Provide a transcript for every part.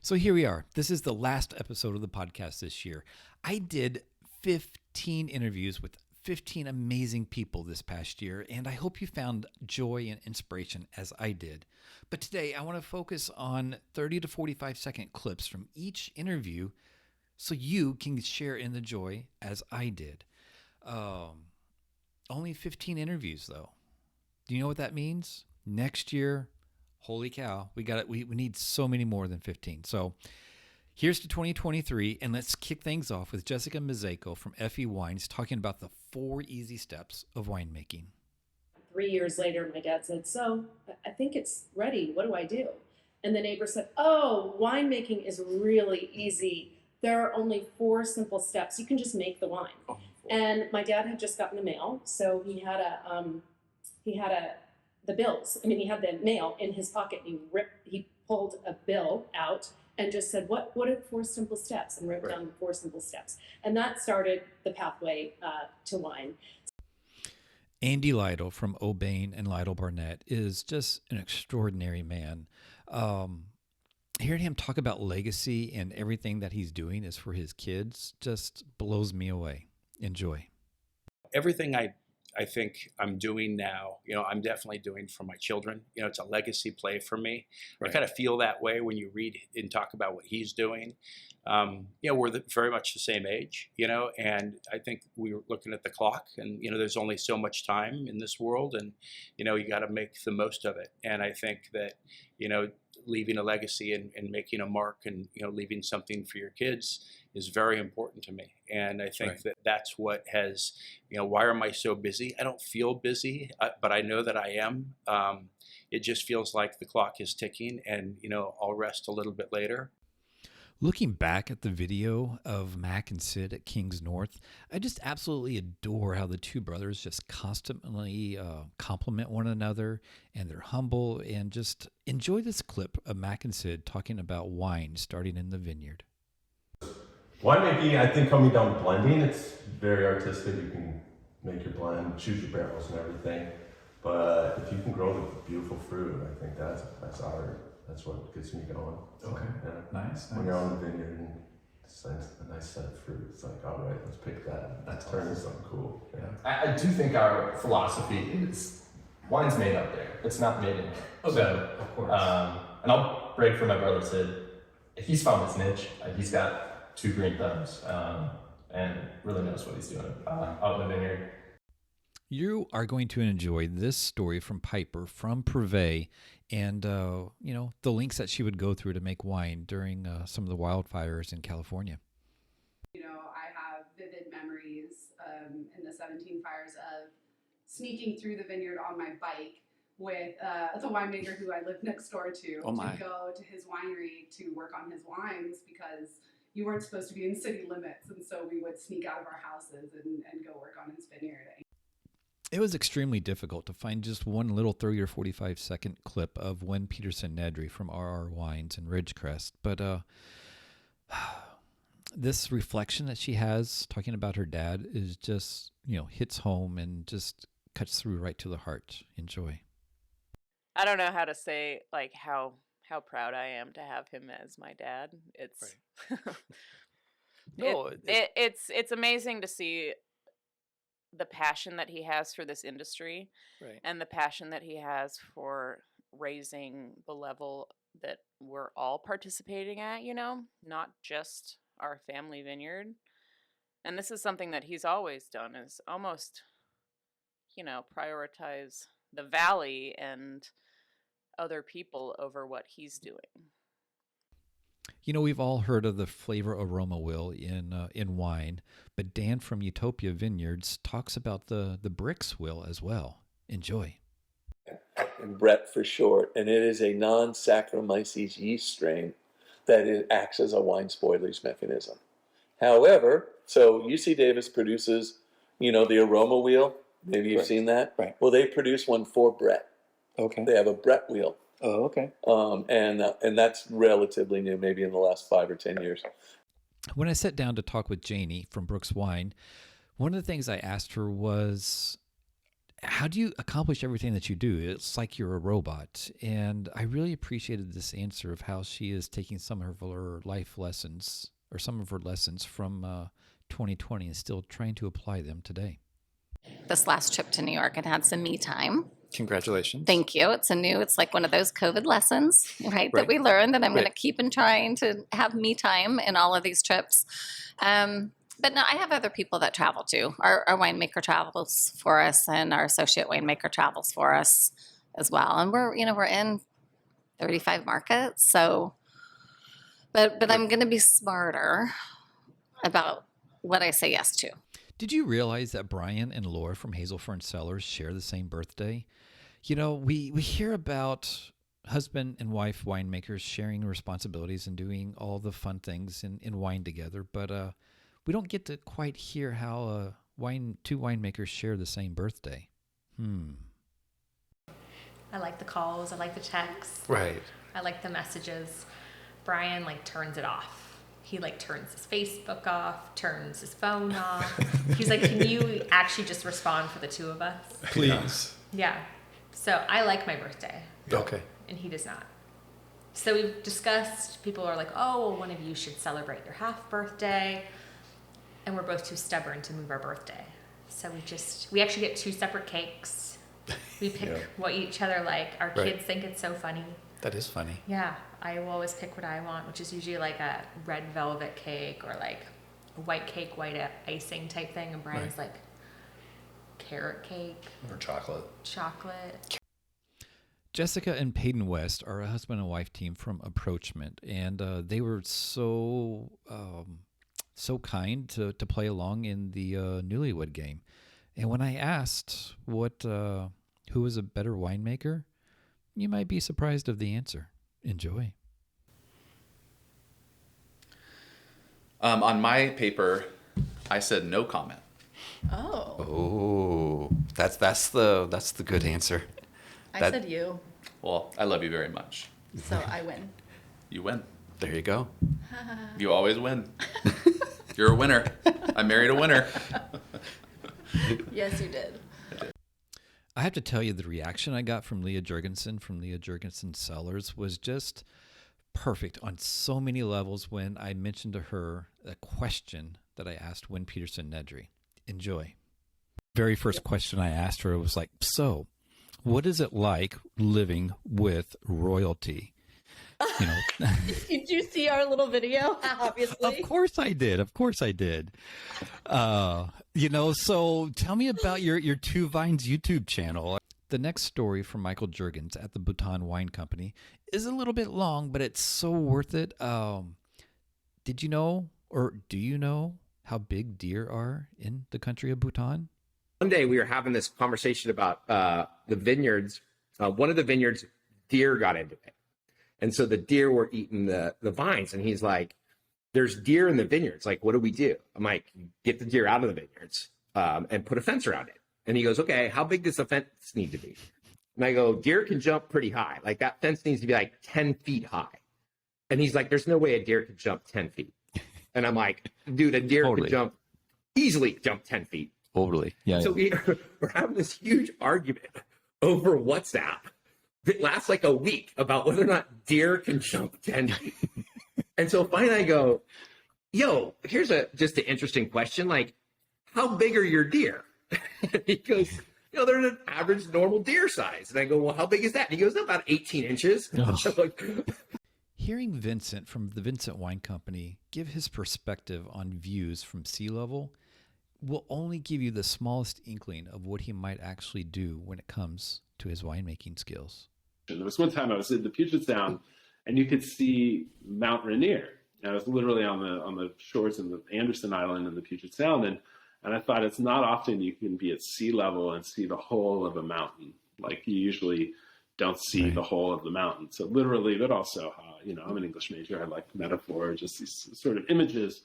So here we are. This is the last episode of the podcast this year. I did 15 interviews with 15 amazing people this past year, and I hope you found joy and inspiration as I did. But today I want to focus on 30 to 45-second clips from each interview so you can share in the joy as I did. Only 15 interviews, though. Do you know what that means? Next year, holy cow, we need so many more than 15. So here's to 2023, and let's kick things off with Jessica Mozeico from Fie Wines talking about the 4 easy steps of winemaking. 3 years later, my dad said, "So I think it's ready. What do I do?" And the neighbor said, "Oh, winemaking is really easy. There are only 4 simple steps. You can just make the wine." Oh, and my dad had just gotten the mail, so he had the bills. I mean, he had the mail in his pocket. He pulled a bill out and just said, "What are the 4 simple steps?" and wrote down the 4 simple steps. And that started the pathway to wine. Andy Lytle from Aubaine and Lytle Barnett is just an extraordinary man. Hearing him talk about legacy and everything that he's doing is for his kids just blows me away. Enjoy. Everything I think I'm doing now, I'm definitely doing for my children. It's a legacy play for me. Right. I kind of feel that way when you read and talk about what he's doing. We're very much the same age, and I think we were looking at the clock and, there's only so much time in this world and, you got to make the most of it. And I think that, leaving a legacy and making a mark and, leaving something for your kids is very important to me. And I think that that's what has, why am I so busy? I don't feel busy, but I know that I am. It just feels like the clock is ticking and, I'll rest a little bit later. Looking back at the video of Mac and Sid at King's North, I just absolutely adore how the 2 brothers just constantly compliment one another, and they're humble, and just enjoy this clip of Mac and Sid talking about wine starting in the vineyard. Winemaking, I think, coming down to blending, it's very artistic. You can make your blend, choose your barrels and everything. But if you can grow the beautiful fruit, I think that's art. That's what gets me going. Okay. Yeah. Nice. When you're on the vineyard and it's a nice set of fruit, it's like, all right, let's pick that. That's turning into something cool. Yeah. I do think our philosophy is wine's made up there. It's not made in here. Okay. So, of course. And I'll break for my brother Sid. He's found his niche. He's got 2 green thumbs and really knows what he's doing out in the vineyard. You are going to enjoy this story from Piper from Privee and, the links that she would go through to make wine during some of the wildfires in California. I have vivid memories in the 17 fires of sneaking through the vineyard on my bike with the winemaker who I lived next door to to go to his winery to work on his wines because you weren't supposed to be in city limits. And so we would sneak out of our houses and go work on his vineyard. It was extremely difficult to find just one little 30 or 45-second clip of Wynne Peterson-Nedry from RR Wines and Ridgecrest. But this reflection that she has talking about her dad is just, hits home and just cuts through right to the heart. Enjoy. I don't know how to say how proud I am to have him as my dad. It's it's amazing to see the passion that he has for this industry and the passion that he has for raising the level that we're all participating at, not just our family vineyard. And this is something that he's always done is almost, prioritize the valley and other people over what he's doing. We've all heard of the flavor aroma wheel in wine, but Dan from Utopia Vineyards talks about the Brix wheel as well. Enjoy. And Brett for short, and it is a non-Saccharomyces yeast strain that acts as a wine spoilage mechanism. However, so UC Davis produces, the aroma wheel. Maybe you've seen that. Right. Well, they produce one for Brett. Okay. They have a Brett wheel. Oh, okay. And that's relatively new, maybe in the last 5 or 10 years. When I sat down to talk with Janie from Brooks Wine, one of the things I asked her was, how do you accomplish everything that you do? It's like you're a robot. And I really appreciated this answer of how she is taking some of her life lessons or some of her lessons from 2020 and still trying to apply them today. This last trip to New York, it had some me time. Congratulations. Thank you. It's like one of those COVID lessons, right? That we learned that I'm going to keep in trying to have me time in all of these trips. But no, I have other people that travel too. Our winemaker travels for us, and our associate winemaker travels for us as well. And we're in 35 markets. So, but I'm going to be smarter about what I say yes to. Did you realize that Bryan and Laura from Hazelfern Cellars share the same birthday? You know, we hear about husband and wife winemakers sharing responsibilities and doing all the fun things in wine together, but we don't get to quite hear how two winemakers share the same birthday. I like the calls. I like the texts. Right. I like the messages. Bryan turns it off. He turns his Facebook off, turns his phone off. He's like, can you actually just respond for the two of us? Please. Yeah. So I like my birthday. Okay. And he does not. So we've discussed, people are like, oh, well, one of you should celebrate your half birthday. And we're both too stubborn to move our birthday. So we actually get 2 separate cakes. We pick what each other like. Our kids think it's so funny. That is funny. Yeah, I will always pick what I want, which is usually like a red velvet cake or like a white cake, white icing type thing. And Bryan's like carrot cake. Or chocolate. Chocolate. Jessica and Paden West are a husband and wife team from Approachment, and they were so kind to play along in the Newlywed Game. And when I asked who was a better winemaker, you might be surprised of the answer. Enjoy. On my paper, I said no comment. Oh, that's the good answer. I said you. Well, I love you very much. So I win. You win. There you go. You always win. You're a winner. I married a winner. Yes, you did. I have to tell you, the reaction I got from Leah Jorgensen from Leah Jorgensen Cellars was just perfect on so many levels when I mentioned to her a question that I asked Wynne Peterson-Nedry. Enjoy. Very first question I asked her was like, so what is it like living with royalty? You know. Did you see our little video? Obviously. Of course I did. So tell me about your Two Vines YouTube channel. The next story from Micheal Jerrgens at the Bhutan Wine Company is a little bit long, but it's so worth it. Did you know, or do you know, how big deer are in the country of Bhutan? One day we were having this conversation about the vineyards. One of the vineyards, deer got into it. And so the deer were eating the vines. And he's like, there's deer in the vineyards. Like, what do we do? I'm like, get the deer out of the vineyards and put a fence around it. And he goes, okay, how big does the fence need to be? And I go, deer can jump pretty high. Like, that fence needs to be like 10 feet high. And he's like, there's no way a deer could jump 10 feet. And I'm like, dude, a deer could easily jump 10 feet. Totally. Yeah. So we're having this huge argument over WhatsApp that lasts like a week about whether or not deer can jump 10 feet. And so finally I go, yo, here's just an interesting question. Like, how big are your deer? He goes, they're an average normal deer size. And I go, well, how big is that? And he goes, about 18 inches. Oh. Hearing Vincent from the Vincent Wine Company give his perspective on views from sea level will only give you the smallest inkling of what he might actually do when it comes to his winemaking skills. There was one time I was in the Puget Sound, and you could see Mount Rainier. And I was literally on the shores of the Anderson Island in the Puget Sound, and I thought it's not often you can be at sea level and see the whole of a mountain. Like, you usually don't see the whole of the mountain. So literally, but also, I'm an English major. I like metaphor, just these sort of images.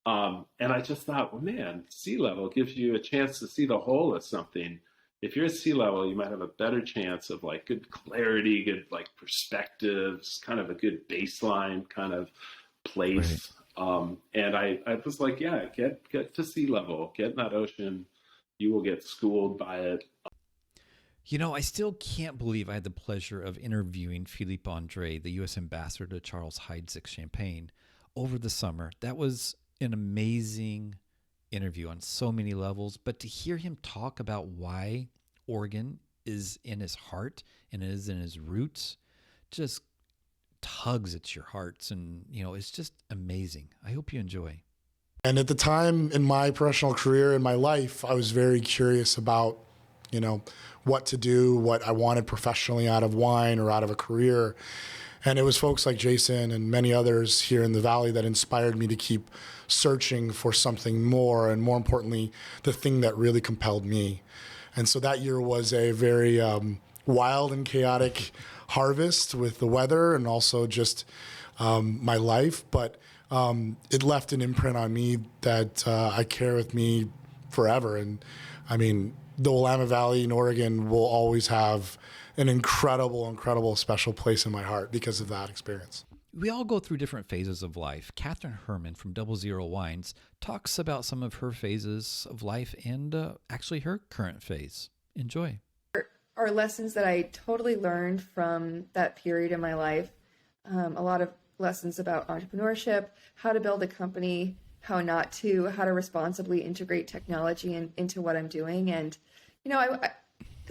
And I just thought, well, man, sea level gives you a chance to see the whole of something. If you're at sea level, you might have a better chance of like good clarity, good like perspectives, kind of a good baseline kind of place. Right. And I was like, yeah, get to sea level, get in that ocean. You will get schooled by it. I still can't believe I had the pleasure of interviewing Philippe Andre, the U.S. ambassador to Charles Heidsieck Champagne, over the summer. That was an amazing interview on so many levels, but to hear him talk about why Oregon is in his heart and is in his roots just tugs at your hearts, and it's just amazing. I hope you enjoy. And at the time in my professional career, in my life, I was very curious about what to do, what I wanted professionally out of wine or out of a career. And it was folks like Jason and many others here in the Valley that inspired me to keep searching for something more, and more importantly, the thing that really compelled me. And so that year was a very wild and chaotic harvest with the weather and also just my life. But it left an imprint on me that I carry with me forever. And I mean, the Willamette Valley in Oregon will always have an incredible special place in my heart because of that experience. We all go through different phases of life. Catherine Herman from 00 Wines talks about some of her phases of life and actually her current phase. Enjoy. Are lessons that I totally learned from that period in my life. A lot of lessons about entrepreneurship, how to build a company, how not to, how to responsibly integrate technology into what I'm doing. And, I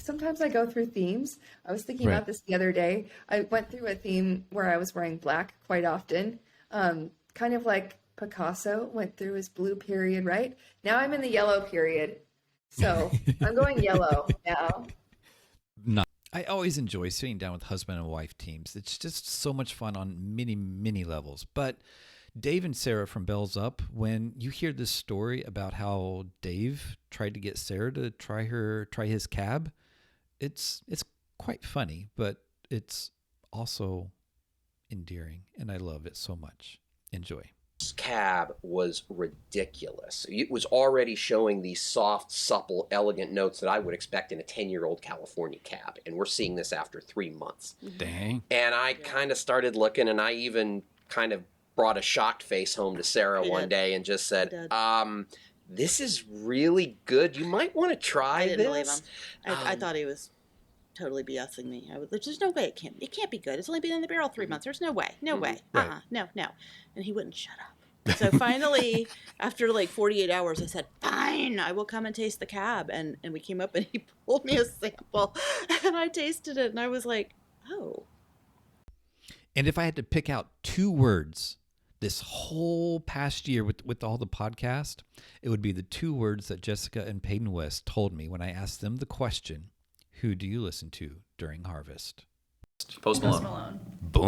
sometimes I go through themes. I was thinking about this the other day. I went through a theme where I was wearing black quite often, kind of like Picasso went through his blue period, right? Now I'm in the yellow period. So I'm going yellow now. No. I always enjoy sitting down with husband and wife teams. It's just so much fun on many levels. But Dave and Sarah from Bells Up, when you hear this story about how Dave tried to get Sarah to try his cab, it's quite funny, but it's also endearing, and I love it so much. Enjoy. Cab was ridiculous. It was already showing these soft, supple, elegant notes that I would expect in a 10-year-old California cab, and we're seeing this after 3 months. Dang. And I kind of started looking, and I even kind of brought a shocked face home to Sarah one day and just said, this is really good. You might want to try I didn't this. believe him. I thought he was totally BSing me. There's no way it can't be good. It's only been in the barrel 3 months. There's no way. No way. Right. No. And he wouldn't shut up. So finally, after like 48 hours, I said, fine, I will come and taste the cab. And we came up and he pulled me a sample and I tasted it and I was like, oh. And if I had to pick out 2 words this whole past year with all the podcast, it would be the 2 words that Jessica and Paden West told me when I asked them the question, who do you listen to during harvest? Post Malone. Boom.